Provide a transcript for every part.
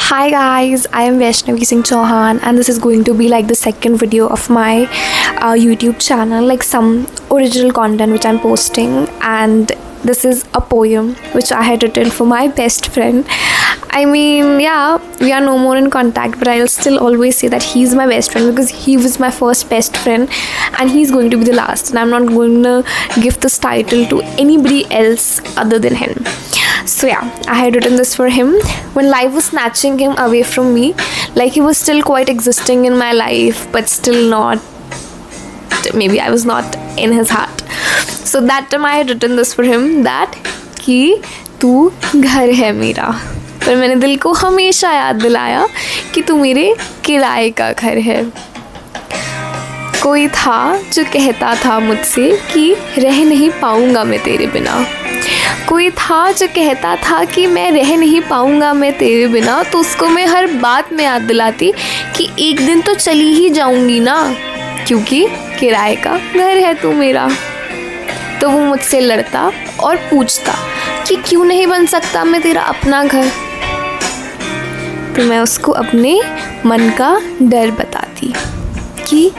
Hi guys, I am Vaishnavi Singh Chauhan and this is going to be like the second video of my YouTube channel, like some original content which I'm posting, and this is a poem which I had written for my best friend. I mean, yeah, we are no more in contact, but I'll still always say that he's my best friend because he was my first best friend and he's going to be the last, and I'm not going to give this title to anybody else other than him. So yeah, I had written this for him when life was snatching him away from me, like he was still quite existing in my life but still not, maybe I was not in his heart. So that time I had written this for him, that कि तू घर है मेरा, पर मैंने दिल को हमेशा याद दिलाया कि तू मेरे किराए का घर है। कोई था जो कहता था मुझसे कि रह नहीं पाऊँगा मैं तेरे बिना, कोई था जो कहता था कि मैं रह नहीं पाऊँगा मैं तेरे बिना, तो उसको मैं हर बात में याद दिलाती कि एक दिन तो चली ही जाऊँगी ना, क्योंकि किराए का घर है तू मेरा। तो वो मुझसे लड़ता और पूछता कि क्यों नहीं बन सकता मैं तेरा अपना घर, तो मैं उसको अपने मन का डर बताती कि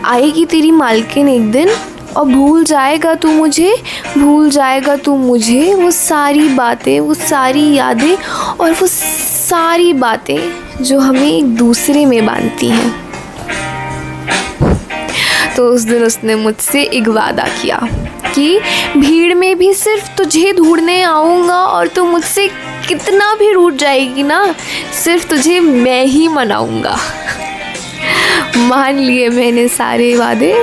आएगी तेरी मालकिन एक दिन और भूल जाएगा तू मुझे, भूल जाएगा तू मुझे, वो सारी बातें, वो सारी यादें और वो सारी बातें जो हमें एक दूसरे में बांधती हैं। तो उस दिन उसने मुझसे एक वादा किया कि भीड़ में भी सिर्फ तुझे ढूंढने आऊँगा, और तू मुझसे कितना भी रूठ जाएगी ना, सिर्फ तुझे मैं ही मनाऊँगा। मान लिए मैंने सारे वादे,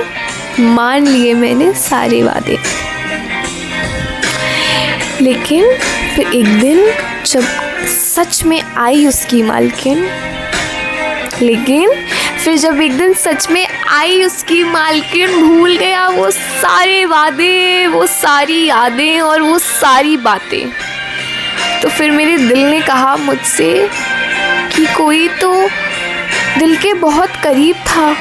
मान लिए मैंने सारे वादे। लेकिन फिर एक दिन जब सच में आई उसकी मालकिन, लेकिन फिर जब एक दिन सच में आई उसकी मालकिन, भूल गया वो सारे वादे, वो सारी यादें और वो सारी बातें। तो फिर मेरे दिल ने कहा मुझसे कि कोई तो दिल के बहुत करीब था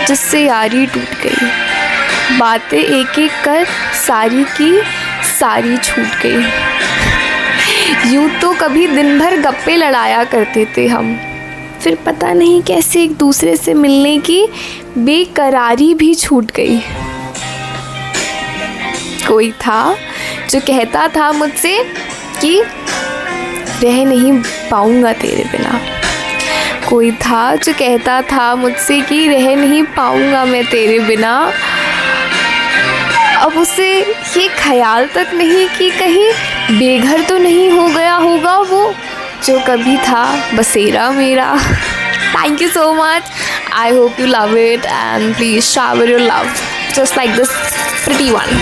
जिससे यारी टूट गई, बातें एक एक कर सारी की सारी छूट गई। यूँ तो कभी दिन भर गप्पे लड़ाया करते थे हम, फिर पता नहीं कैसे एक दूसरे से मिलने की बेकरारी भी छूट गई। कोई था जो कहता था मुझसे कि रह नहीं पाऊँगा तेरे बिना, कोई था जो कहता था मुझसे कि रह नहीं पाऊँगा मैं तेरे बिना। अब उसे ये ख्याल तक नहीं कि कहीं बेघर तो नहीं हो गया होगा वो जो कभी था बसेरा मेरा। Thank you so much. I hope you love it and please shower your love just like this pretty one.